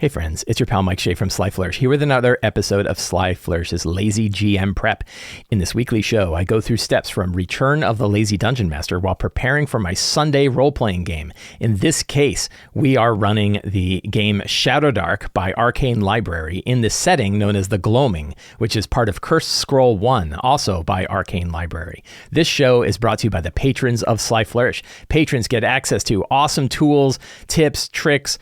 Hey friends, it's your pal Mike Shea from Sly Flourish, here with another episode of Sly Flourish's Lazy GM Prep. In this weekly show, I go through steps from Return of the Lazy Dungeon Master while preparing for my Sunday role-playing game. In this case, we are running the game Shadowdark by Arcane Library in the setting known as the Gloaming, which is part of Cursed Scroll 1, also by Arcane Library. This show is brought to you by the patrons of Sly Flourish. Patrons get access to awesome tools, tips, tricks,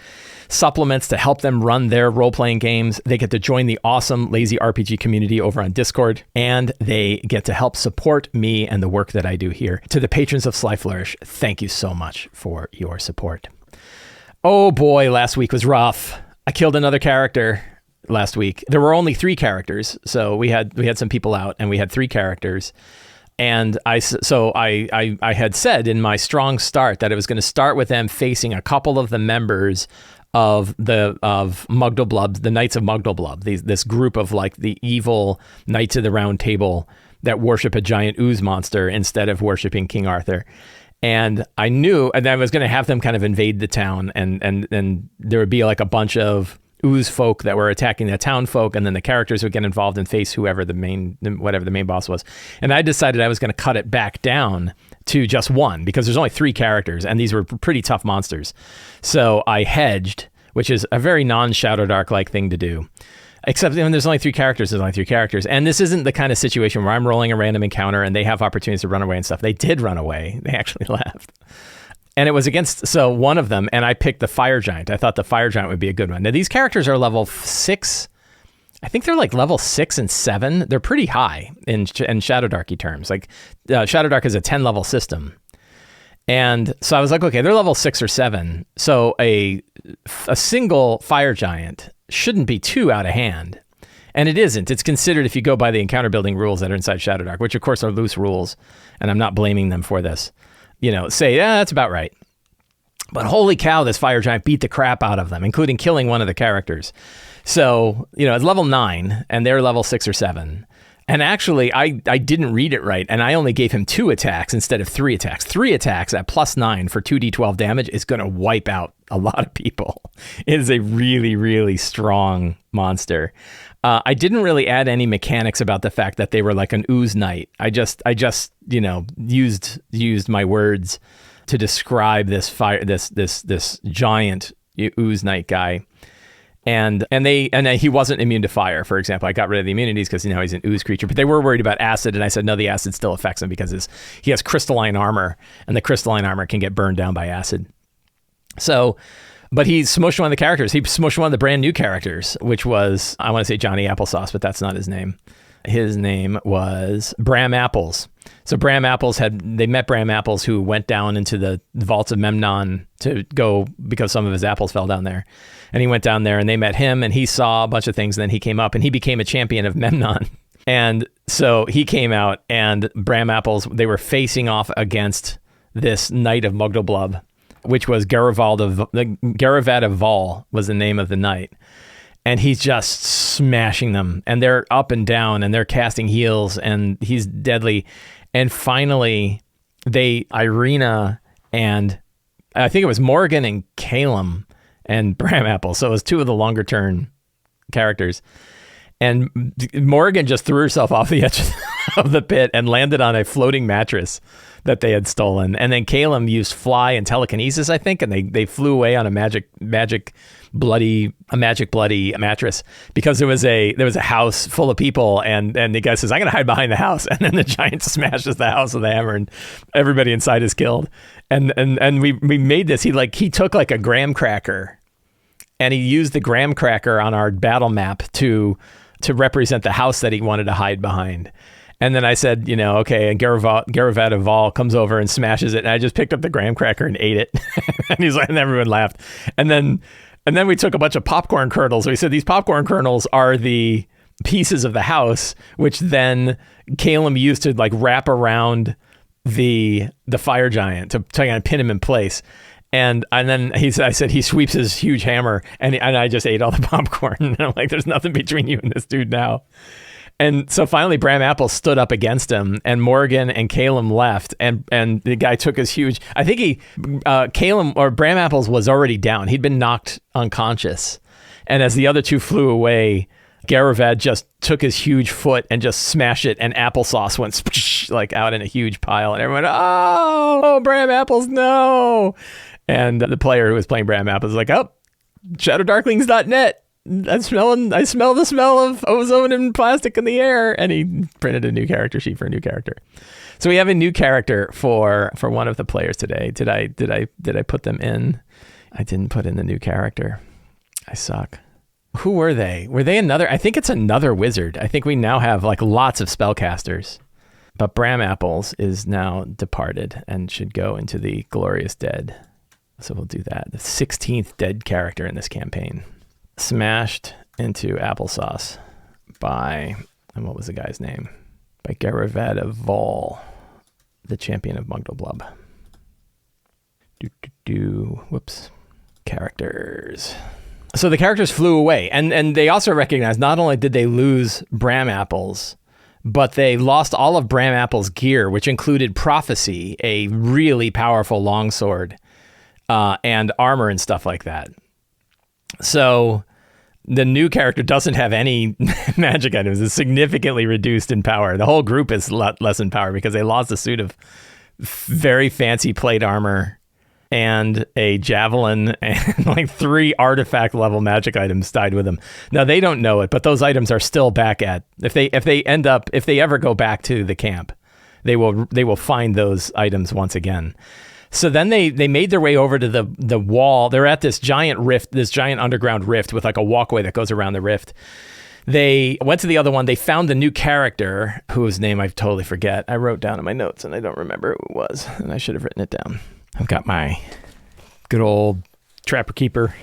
supplements to help them run their role-playing games. They get to join the awesome Lazy RPG community over on Discord, and they get to help support me and the work that I do here. To the patrons of Sly Flourish, thank you so much for your support. Oh boy, last week was rough. I killed another character last week. There were only 3 characters, so we had some people out, and we had 3 characters. And I had said in my strong start that it was going to start with them facing a couple of the members of Mugdalblub, the Knights of Mugdalblub, this group of like the evil Knights of the Round Table that worship a giant ooze monster instead of worshiping King Arthur. And I knew, and I was going to have them kind of invade the town, and there would be like a bunch of ooze folk that were attacking the town folk, and then the characters would get involved and face whatever the main boss was. And I decided I was going to cut it back down to just one, because there's only 3 characters, and these were pretty tough monsters. So I hedged, which is a very non-Shadowdark-like thing to do. Except when there's only 3 characters, there's only 3 characters. And this isn't the kind of situation where I'm rolling a random encounter and they have opportunities to run away and stuff. They did run away. They actually left. And it was against, so one of them, and I picked the Fire Giant. I thought the Fire Giant would be a good one. Now, these characters are level 6. I think they're like level 6 and 7. They're pretty high in Shadowdarky terms. Like Shadowdark is a 10-level system. And so I was like, okay, they're level 6 or 7. So a single Fire Giant shouldn't be too out of hand. And it isn't. It's considered, if you go by the encounter building rules that are inside Shadowdark, which of course are loose rules, and I'm not blaming them for this. Say, yeah, that's about right. But holy cow, this Fire Giant beat the crap out of them, including killing one of the characters. So, it's level 9, and they're level 6 or 7. And actually, I didn't read it right, and I only gave him 2 attacks instead of 3 attacks. 3 attacks at +9 for 2d12 damage is going to wipe out a lot of people. It is a really, really strong monster. I didn't really add any mechanics about the fact that they were like an ooze knight. I just used my words to describe this giant ooze knight guy. And he wasn't immune to fire, for example. I got rid of the immunities because he's an ooze creature, but they were worried about acid, and I said no, the acid still affects him because he has crystalline armor, and the crystalline armor can get burned down by acid. So, but he smushed one of the characters. He smushed one of the brand new characters, which was, I want to say Johnny Applesauce, but that's not his name. His name was Bram Apples. So they met Bram Apples, who went down into the vaults of Memnon to go because some of his apples fell down there. And he went down there and they met him and he saw a bunch of things. And then he came up and he became a champion of Memnon. And so he came out and Bram Apples, they were facing off against this Knight of Mugdalblub, which was Garavat of Vol was the name of the knight. And he's just smashing them. And they're up and down and they're casting heals and he's deadly. And finally, Irina and I think it was Morgan and Calum and Bram Apple. So it was 2 of the longer term characters. And Morgan just threw herself off the edge of the pit and landed on a floating mattress that they had stolen. And then Calum used fly and telekinesis, I think, and they flew away on a magic bloody mattress because there was a house full of people and the guy says, I'm gonna hide behind the house, and then the giant smashes the house with a hammer and everybody inside is killed. And we made this, he took like a graham cracker and he used the graham cracker on our battle map to represent the house that he wanted to hide behind. And then I said, okay, and Garavat of Vol comes over and smashes it. And I just picked up the graham cracker and ate it. And he's like, and everyone laughed. And then we took a bunch of popcorn kernels. We said, these popcorn kernels are the pieces of the house, which then Calum used to like wrap around the Fire Giant to try and pin him in place. And then I said he sweeps his huge hammer and I just ate all the popcorn. And I'm like, there's nothing between you and this dude now. And so finally Bram Apple stood up against him and Morgan and Calum left and the guy took his huge, I think Calum or Bram Apples was already down. He'd been knocked unconscious. And as the other two flew away, Garaved just took his huge foot and just smashed it, and applesauce went like out in a huge pile, and everyone, oh, Bram Apples, no. And the player who was playing Bram Apples was like, oh, shadowdarklings.net. I smell the smell of ozone and plastic in the air. And he printed a new character sheet for a new character. So we have a new character for one of the players today. Did I put them in? I didn't put in the new character. I suck. Who were they? Were they another? I think it's another wizard. I think we now have like lots of spellcasters. But Bram Apples is now departed and should go into the glorious dead. So we'll do that. The 16th dead character in this campaign. Smashed into applesauce by, and what was the guy's name? By Garaved of Vol, the champion of Mugdalblub. Whoops. Characters. So the characters flew away, and they also recognized not only did they lose Bram Apples, but they lost all of Bram Apples' gear, which included Prophecy, a really powerful longsword, and armor and stuff like that. So the new character doesn't have any magic items. It's significantly reduced in power. The whole group is less in power because they lost a suit of very fancy plate armor and a javelin, and like 3 artifact level magic items died with them. Now they don't know it, but those items are still back at, if they ever go back to the camp, they will find those items once again. So then they made their way over to the wall. They're at this giant rift, this giant underground rift with like a walkway that goes around the rift. They went to the other one. They found the new character whose name I totally forget. I wrote down in my notes and I don't remember who it was, and I should have written it down. I've got my good old Trapper Keeper.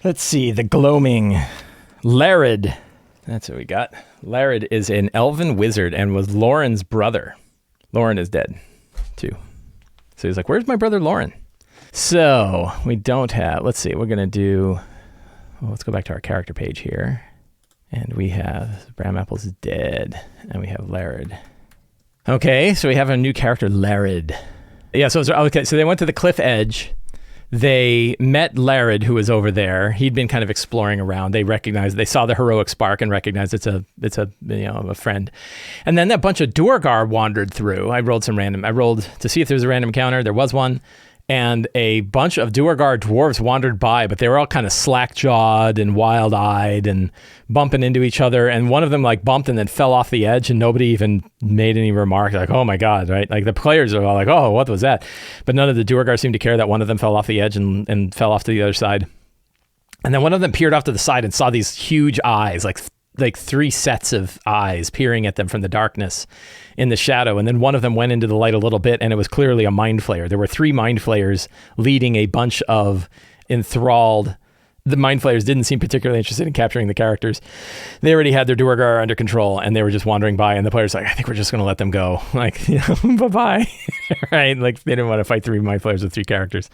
Let's see, the Gloaming. Larid. That's what we got. Larid is an elven wizard and was Lauren's brother. Lauren is dead, too. So he's like, where's my brother Lauren? So we don't have, let's see, we're going to do, well, let's go back to our character page here. And we have Bram Apples is dead, and we have Larid. Okay, so we have a new character, Larid. Yeah, so they went to the cliff edge. They met Larid, who was over there. He'd been kind of exploring around. They saw the heroic spark and recognized it's a friend. And then a bunch of Duergar wandered through. I rolled to see if there was a random encounter. There was one. And a bunch of Duergar dwarves wandered by, but they were all kind of slack-jawed and wild-eyed and bumping into each other. And one of them like bumped and then fell off the edge, and nobody even made any remark like, oh my God, right? Like the players are all like, oh, what was that? But none of the Duergar seemed to care that one of them fell off the edge and fell off to the other side. And then one of them peered off to the side and saw these huge eyes, like 3 sets of eyes peering at them from the darkness in the shadow. And then one of them went into the light a little bit, and it was clearly a mind flayer. There were 3 mind flayers leading a bunch of enthralled. The mind flayers didn't seem particularly interested in capturing the characters. They already had their Duergar under control, and they were just wandering by, and the players like, I think we're just going to let them go. Like, bye-bye. Right? Like, they didn't want to fight 3 mind flayers with 3 characters.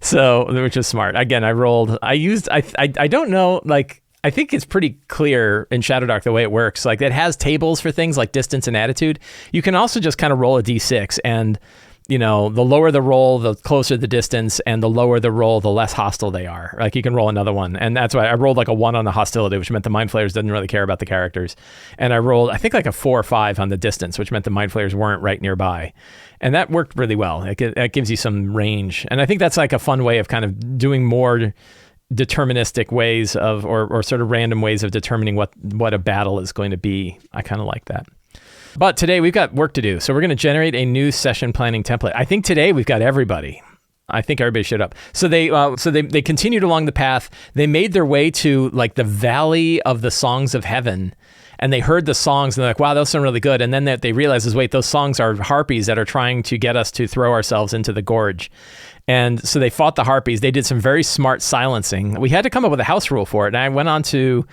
So, which is smart. Again, I don't know, like, I think it's pretty clear in Shadowdark the way it works. Like, it has tables for things like distance and attitude. You can also just kind of roll a d6, and the lower the roll, the closer the distance, and the lower the roll, the less hostile they are. Like, you can roll another one. And that's why I rolled like a 1 on the hostility, which meant the mind flayers didn't really care about the characters. And I rolled, I think, like a 4 or 5 on the distance, which meant the mind flayers weren't right nearby. And that worked really well. That gives you some range. And I think that's like a fun way of kind of doing more deterministic ways of, or sort of random ways of determining what a battle is going to be. I kind of like that. But today we've got work to do. So we're going to generate a new session planning template. I think today we've got everybody. I think everybody showed up. So they continued along the path. They made their way to like the Valley of the Songs of Heaven, and they heard the songs and they're like, wow, those sound really good. And then they realized, wait, those songs are harpies that are trying to get us to throw ourselves into the gorge. And so they fought the harpies. They did some very smart silencing. We had to come up with a house rule for it. And I went on to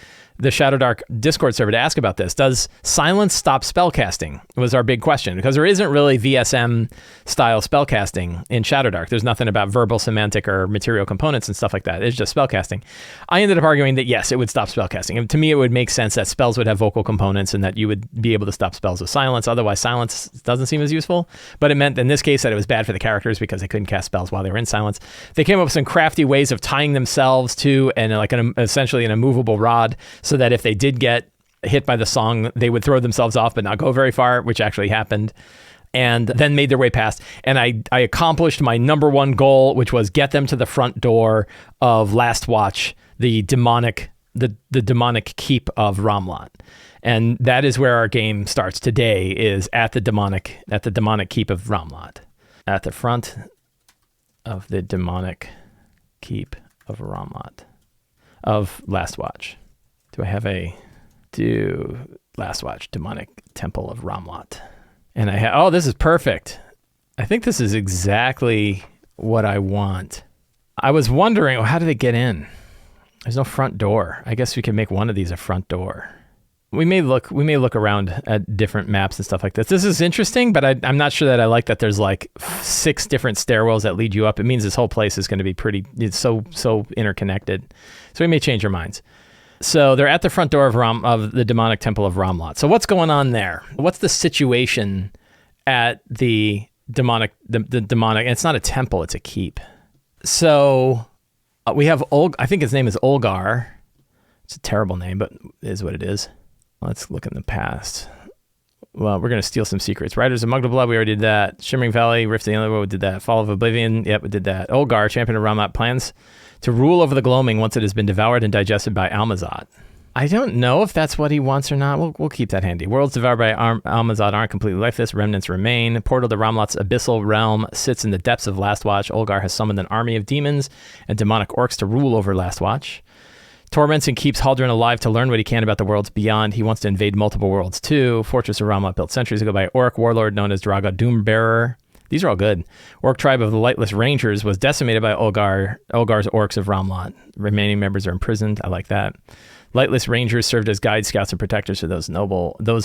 the Shadowdark Discord server to ask about this. Does silence stop spellcasting? Was our big question, because there isn't really VSM style spellcasting in Shadowdark. There's nothing about verbal, semantic, or material components and stuff like that. It's just spellcasting. I ended up arguing that yes, it would stop spellcasting. And to me, it would make sense that spells would have vocal components and that you would be able to stop spells with silence. Otherwise, silence doesn't seem as useful. But it meant in this case that it was bad for the characters because they couldn't cast spells while they were in silence. They came up with some crafty ways of tying themselves to and like essentially an immovable rod, so that if they did get hit by the song, they would throw themselves off but not go very far, which actually happened, and then made their way past. And I accomplished my number one goal, which was get them to the front door of Last Watch, the demonic keep of Ramlot. And that is where our game starts today, is at the demonic keep of Ramlot. At the front of the demonic keep of Ramlot. Of Last Watch. Do Last Watch, Demonic Temple of Ramlot. And this is perfect. I think this is exactly what I want. I was wondering, how do they get in? There's no front door. I guess we can make one of these a front door. We may look around at different maps and stuff like this. This is interesting, but I'm not sure that I like that there's like 6 different stairwells that lead you up. It means this whole place is going to be it's so interconnected. So we may change our minds. So they're at the front door of the demonic temple of Ramlot. So what's going on there? What's the situation at the demonic? The demonic. It's not a temple; it's a keep. So we have I think his name is Olgar. It's a terrible name, but it is what it is. Let's look in the past. Well, we're going to steal some secrets. Riders of Mugdalblood, we already did that. Shimmering Valley, Rift of the Underworld, we did that. Fall of Oblivion, yep, we did that. Olgar, champion of Ramlot, plans to rule over the Gloaming once it has been devoured and digested by Almazat. I don't know if that's what he wants or not. We'll keep that handy. Worlds devoured by Almazat aren't completely lifeless. Remnants remain. Portal to Ramlot's abyssal realm sits in the depths of Last Watch. Olgar has summoned an army of demons and demonic orcs to rule over Last Watch. Torments and keeps Haldren alive to learn what he can about the worlds beyond. He wants to invade multiple worlds too. Fortress of Ramlot, built centuries ago by Orc warlord known as Draga Doombearer. These are all good. Orc tribe of the Lightless Rangers was decimated by Olgar's orcs of Ramlot. Remaining members are imprisoned. I like that. Lightless Rangers served as guides, scouts, and protectors for those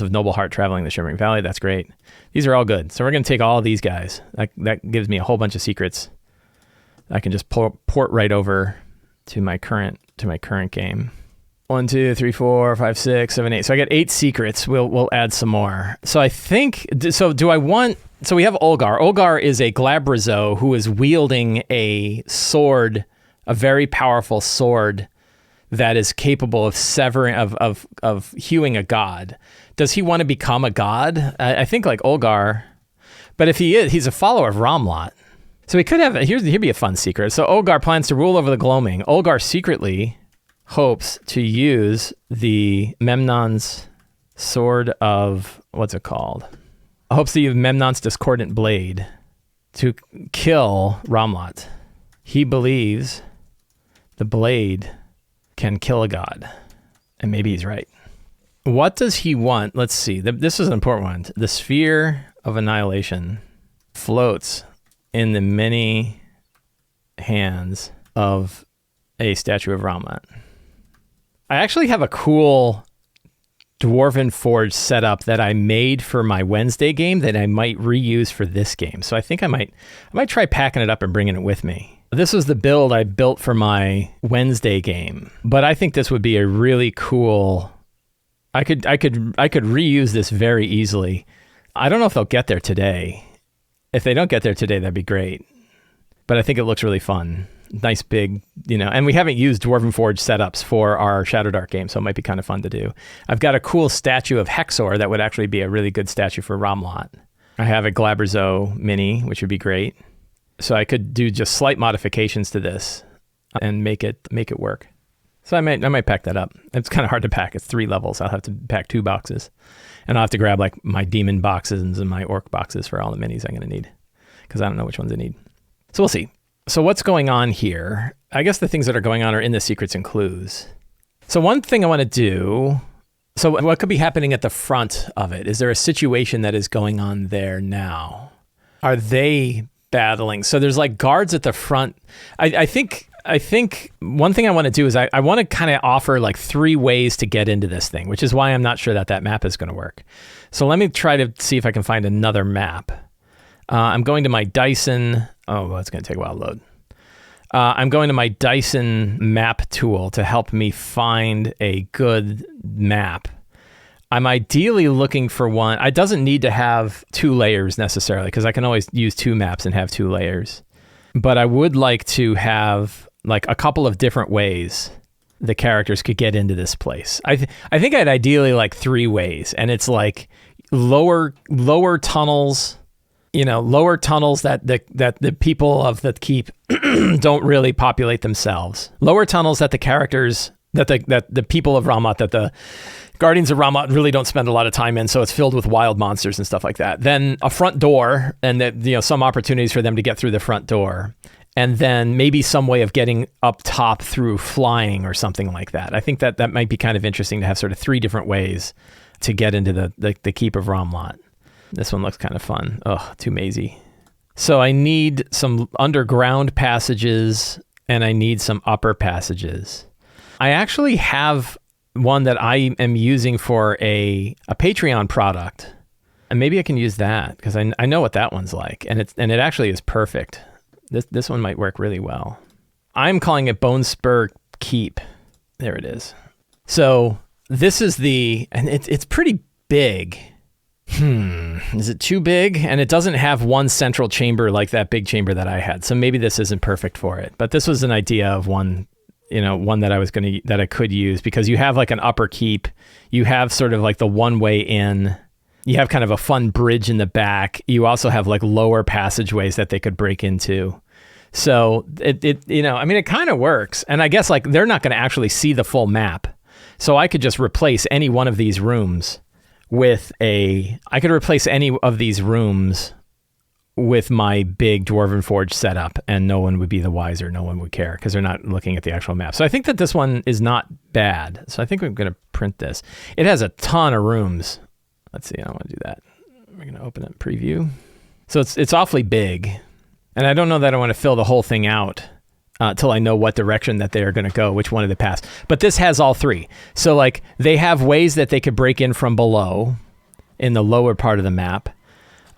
of noble heart traveling the Shimmering Valley. That's great. These are all good. So we're going to take all of these guys. That gives me a whole bunch of secrets. I can just port right over to my current game. 1, 2, 3, 4, 5, 6, 7, 8. So I got 8 secrets. We'll add some more. So I think. So do I want? So we have Olgar. Olgar is a Glabrazo who is wielding a sword, a very powerful sword that is capable of severing of hewing a god. Does he want to become a god? I think like Olgar, but if he is, he's a follower of Ramlot. So we could have, here'd be a fun secret. So Olgar plans to rule over the Gloaming. Olgar secretly hopes to use the Memnon's sword of, what's it called? Hopes to use Memnon's discordant blade to kill Ramlot. He believes the blade can kill a god. And maybe he's right. What does he want? Let's see. This is an important one. The sphere of annihilation floats in the many hands of a statue of Ramlot. I actually have a cool Dwarven Forge setup that I made for my Wednesday game that I might reuse for this game. So I think I might try packing it up and bringing it with me. This was the build I built for my Wednesday game, but I think this would be a really cool. I could reuse this very easily. I don't know if they'll get there today. If they don't get there today, that'd be great. But I think it looks really fun. Nice big, and we haven't used Dwarven Forge setups for our Shadowdark game, so it might be kind of fun to do. I've got a cool statue of Hexor that would actually be a really good statue for Ramlot. I have a Glabrazo mini, which would be great. So I could do just slight modifications to this and make it work. So I might pack that up. It's kind of hard to pack. It's 3 levels. I'll have to pack 2 boxes. And I'll have to grab like my demon boxes and my orc boxes for all the minis I'm going to need, because I don't know which ones I need. So we'll see. So what's going on here? I guess the things that are going on are in the secrets and clues. So one thing I want to do, so what could be happening at the front of it? Is there a situation that is going on there now? Are they battling? So there's like guards at the front. I think I think one thing I want to do is I want to kind of offer like 3 ways to get into this thing, which is why I'm not sure that map is going to work. So let me try to see if I can find another map. I'm going to my Dyson. Oh, well, it's going to take a while to load. I'm going to my Dyson map tool to help me find a good map. I'm ideally looking for one. It doesn't need to have 2 layers necessarily, because I can always use 2 maps and have 2 layers. But I would like to have like a couple of different ways the characters could get into this place. I think I'd ideally like 3 ways, and it's like lower tunnels, lower tunnels that the people of the keep don't really populate themselves. Lower tunnels that the characters that the people of Ramat, that the Guardians of Ramat really don't spend a lot of time in, so it's filled with wild monsters and stuff like that. Then a front door, and some opportunities for them to get through the front door. And then maybe some way of getting up top through flying or something like that. I think that might be kind of interesting to have sort of 3 different ways to get into the Keep of Ramlot. This one looks kind of fun. Oh, too mazy. So I need some underground passages, and I need some upper passages. I actually have one that I am using for a Patreon product, and maybe I can use that because I know what that one's like, and it actually is perfect. This one might work really well. I'm calling it Bone Spur Keep. There it is. So this is and it's pretty big. Is it too big? And it doesn't have one central chamber like that big chamber that I had. So maybe this isn't perfect for it. But this was an idea of one that I could use, because you have like an upper keep. You have sort of like the one way in. You have kind of a fun bridge in the back. You also have like lower passageways that they could break into. So it kind of works. And I guess like they're not going to actually see the full map. So I could just replace any one of these rooms with my big Dwarven Forge setup, and no one would be the wiser. No one would care because they're not looking at the actual map. So I think that this one is not bad. So I think we're going to print this. It has a ton of rooms. Let's see, I don't want to do that. We're going to open it in preview. So it's awfully big. And I don't know that I want to fill the whole thing out till I know what direction that they're going to go, which one of the paths. But this has all 3. So like they have ways that they could break in from below in the lower part of the map.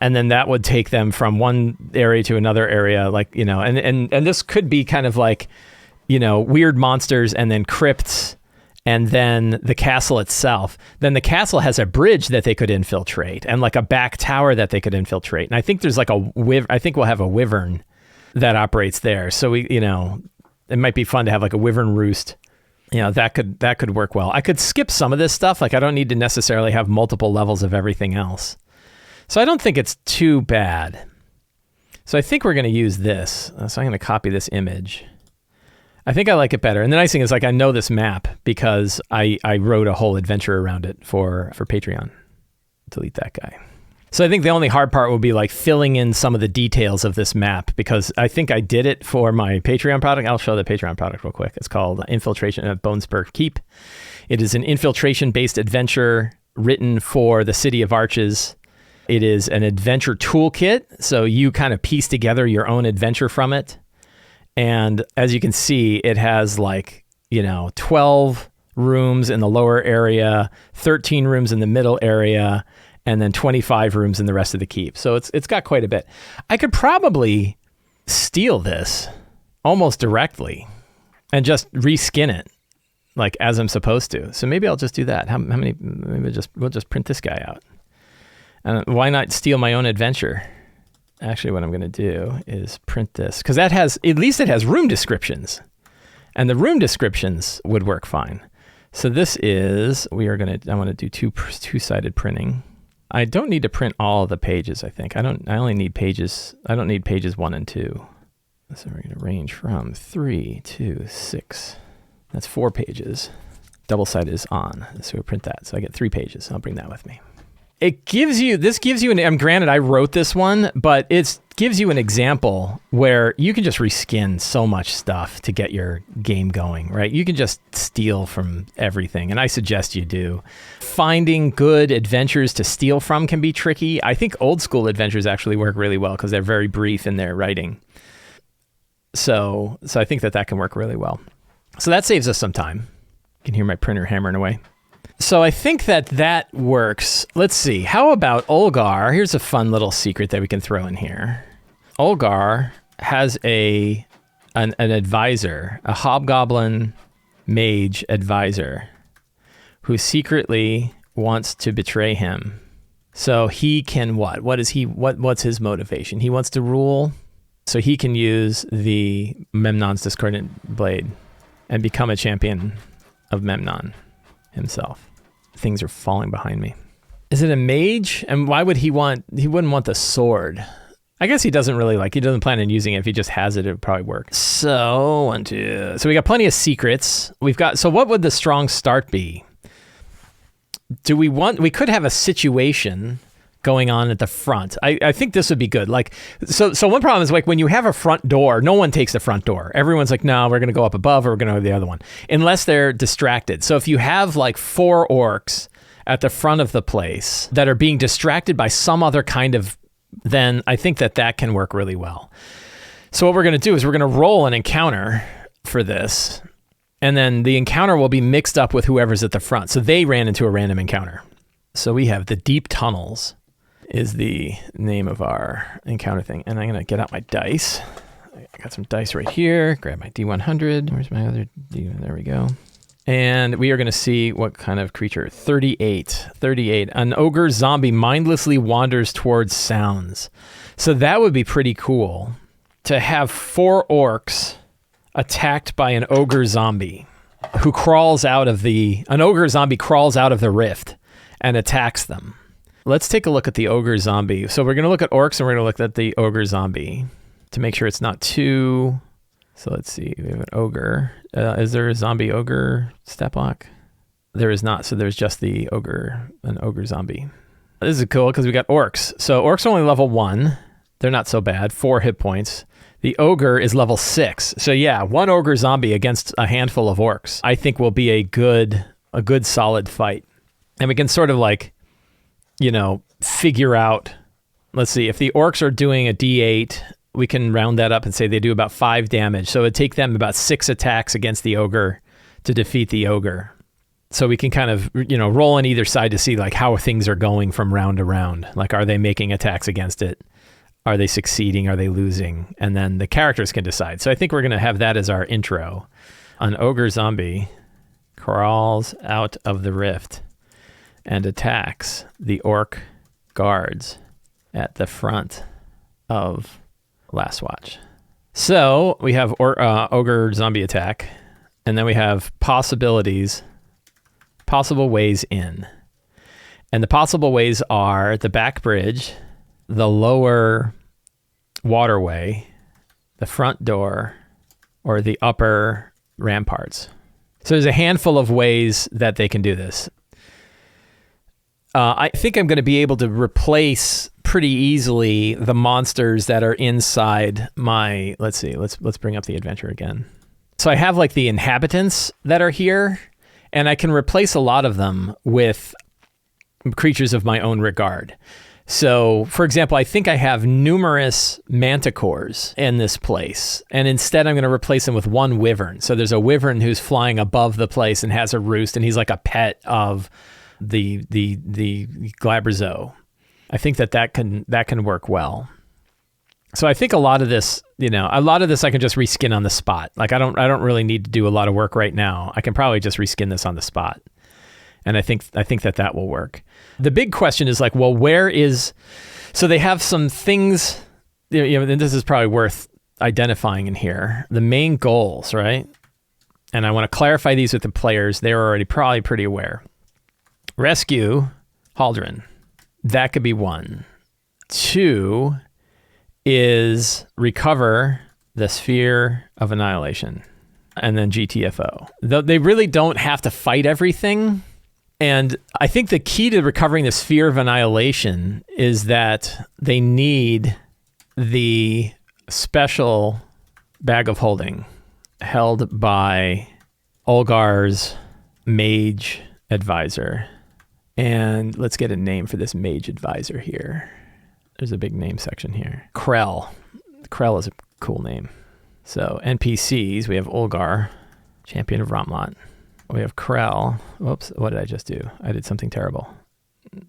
And then that would take them from one area to another area, like, and this could be kind of like, weird monsters and then crypts, and then the castle itself. Then the castle has a bridge that they could infiltrate, and like a back tower that they could infiltrate. And I think there's like I think we'll have a wyvern that operates there. So it might be fun to have like a wyvern roost. That could work well. I could skip some of this stuff. Like I don't need to necessarily have multiple levels of everything else. So I don't think it's too bad. So I think we're going to use this. So I'm going to copy this image. I think I like it better. And the nice thing is, like, I know this map because I wrote a whole adventure around it for Patreon. Delete that guy. So I think the only hard part will be like filling in some of the details of this map, because I think I did it for my Patreon product. I'll show the Patreon product real quick. It's called Infiltration at Bone Spur Keep. It is an infiltration-based adventure written for the City of Arches. It is an adventure toolkit, so you kind of piece together your own adventure from it. And as you can see, it has 12 rooms in the lower area, 13 rooms in the middle area, and then 25 rooms in the rest of the keep. So it's got quite a bit. I could probably steal this almost directly and just reskin it like as I'm supposed to. So maybe I'll just do that. How many? Maybe we'll just print this guy out. And why not steal my own adventure? Actually, what I'm going to do is print this, because at least it has room descriptions, and the room descriptions would work fine. So this is, I want to do two-sided printing. I don't need to print all of the pages, I think. I don't need pages 1 and 2. So we're going to range from 3 to 6. That's 4 pages. Double-sided is on, so we'll print that. So I get 3 pages. I'll bring that with me. This gives you granted I wrote this one, but it gives you an example where you can just reskin so much stuff to get your game going, right? You can just steal from everything, and I suggest you do. Finding good adventures to steal from can be tricky. I think old school adventures actually work really well because they're very brief in their writing. So I think that can work really well. So that saves us some time. You can hear my printer hammering away. So I think that works. Let's see. How about Olgar? Here's a fun little secret that we can throw in here. Olgar has an advisor, a hobgoblin mage advisor, who secretly wants to betray him. So he can what? What's his motivation? He wants to rule, so he can use the Memnon's Discordant Blade and become a champion of Memnon himself. Things are falling behind me. Is it a mage? And why would he wouldn't want the sword? I guess he doesn't plan on using it. If he just has it, it would probably work. So we got plenty of secrets. So what would the strong start be? We could have a situation going on at the front. I think this would be good. So one problem is when you have a front door, no one takes the front door. Everyone's like, no, we're going to go up above or we're going to go to the other one, unless they're distracted. So if you have 4 orcs at the front of the place that are being distracted by some other kind of, then I think that can work really well. So what we're going to do is we're going to roll an encounter for this, and then the encounter will be mixed up with whoever's at the front. So they ran into a random encounter. So we have the Deep Tunnels is the name of our encounter thing. And I'm going to get out my dice. I got some dice right here. Grab my D100. Where's my other D? There we go. And we are going to see what kind of creature. 38. An ogre zombie mindlessly wanders towards sounds. So that would be pretty cool to have 4 orcs attacked by an ogre zombie who an ogre zombie crawls out of the rift and attacks them. Let's take a look at the ogre zombie. So we're going to look at orcs and we're going to look at the ogre zombie to make sure it's not too... So let's see. We have an ogre. Is there a zombie ogre stat block? There is not. So there's just an ogre zombie. This is cool because we got orcs. So orcs are only level 1. They're not so bad. 4 hit points. The ogre is level 6. So yeah, 1 ogre zombie against a handful of orcs, I think will be a good solid fight. And we can sort of figure out, let's see, if the orcs are doing a D8, we can round that up and say they do about 5 damage. So it'd take them about 6 attacks against the ogre to defeat the ogre. So we can kind of, roll on either side to see how things are going from round to round. Are they making attacks against it? Are they succeeding? Are they losing? And then the characters can decide. So I think we're going to have that as our intro. An ogre zombie crawls out of the rift and attacks the orc guards at the front of Last Watch. So we have ogre zombie attack, and then we have possible ways in. And the possible ways are the back bridge, the lower waterway, the front door, or the upper ramparts. So there's a handful of ways that they can do this. I think I'm going to be able to replace pretty easily the monsters that are inside my, let's see, let's bring up the adventure again. So I have the inhabitants that are here, and I can replace a lot of them with creatures of my own regard. So, for example, I think I have numerous manticores in this place, and instead I'm going to replace them with 1 wyvern. So there's a wyvern who's flying above the place and has a roost, and he's like a pet of the Glabrazo. I think that can work well. So I think a lot of this I can just reskin on the spot. I don't really need to do a lot of work right now. I can probably just reskin this on the spot. And I think that will work. The big question is so they have some things, and this is probably worth identifying in here. The main goals, right? And I want to clarify these with the players. They're already probably pretty aware. Rescue Haldren. That could be 1. 2 is recover the Sphere of Annihilation. And then GTFO. They really don't have to fight everything. And I think the key to recovering the Sphere of Annihilation is that they need the special bag of holding held by Olgar's mage advisor. And let's get a name for this mage advisor here. There's a big name section here. Krell. Krell is a cool name. So NPCs, we have Olgar, champion of Romlot. We have Krell. Whoops, what did I just do? I did something terrible.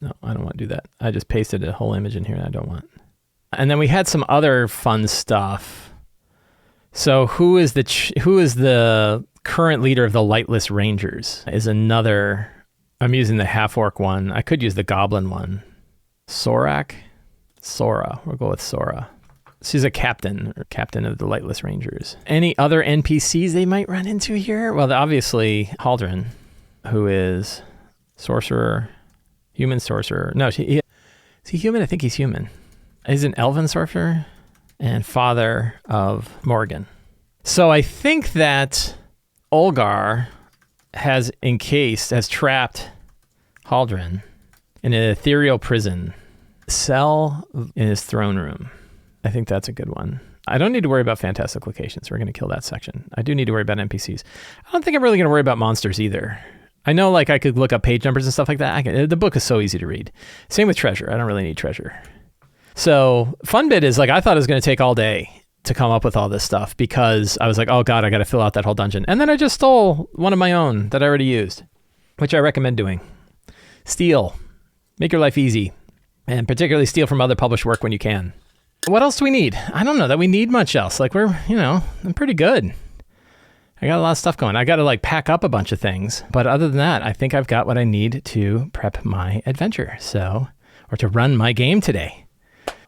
No, I don't want to do that. I just pasted a whole image in here and I don't want. And then we had some other fun stuff. So who is the current leader of the Lightless Rangers is another. I'm using the half-orc one. I could use the goblin one. Sorak? Sora. We'll go with Sora. She's a captain of the Lightless Rangers. Any other NPCs they might run into here? Well, obviously, Haldren, who is sorcerer, human sorcerer. No, is he human? I think he's human. He's an elven sorcerer and father of Morgan. So I think that Olgar has trapped Haldren in an ethereal prison cell in his throne room. I think that's a good one. I don't need to worry about fantastic locations. We're going to kill that section. I do need to worry about NPCs. I don't think I'm really going to worry about monsters either. I know I could look up page numbers and stuff like that. The book is so easy to read. Same with treasure. I don't really need treasure. So fun bit is I thought it was going to take all day to come up with all this stuff because I was like, oh God, I got to fill out that whole dungeon. And then I just stole one of my own that I already used, which I recommend doing. Steal. Make your life easy. And particularly steal from other published work when you can. What else do we need? I don't know that we need much else. I'm pretty good. I got a lot of stuff going. I got to pack up a bunch of things. But other than that, I think I've got what I need to prep my adventure. Or to run my game today.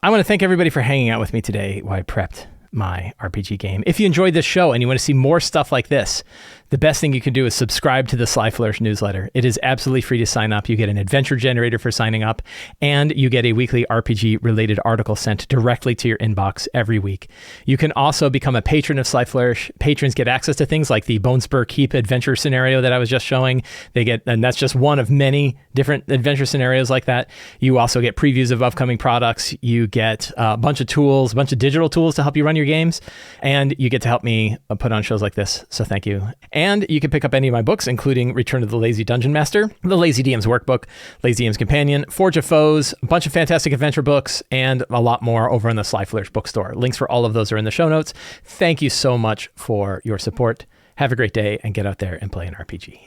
I want to thank everybody for hanging out with me today while I prepped my RPG game. If you enjoyed this show and you want to see more stuff like this, the best thing you can do is subscribe to the Sly Flourish newsletter. It is absolutely free to sign up. You get an adventure generator for signing up, and you get a weekly RPG-related article sent directly to your inbox every week. You can also become a patron of Sly Flourish. Patrons get access to things like the Bonespur Keep adventure scenario that I was just showing. And that's just one of many different adventure scenarios like that. You also get previews of upcoming products. You get a bunch of tools, a bunch of digital tools to help you run your games, and you get to help me put on shows like this. So thank you. And you can pick up any of my books, including Return of the Lazy Dungeon Master, The Lazy DM's Workbook, Lazy DM's Companion, Forge of Foes, a bunch of fantastic adventure books, and a lot more over in the Sly Flourish bookstore. Links for all of those are in the show notes. Thank you so much for your support. Have a great day and get out there and play an RPG.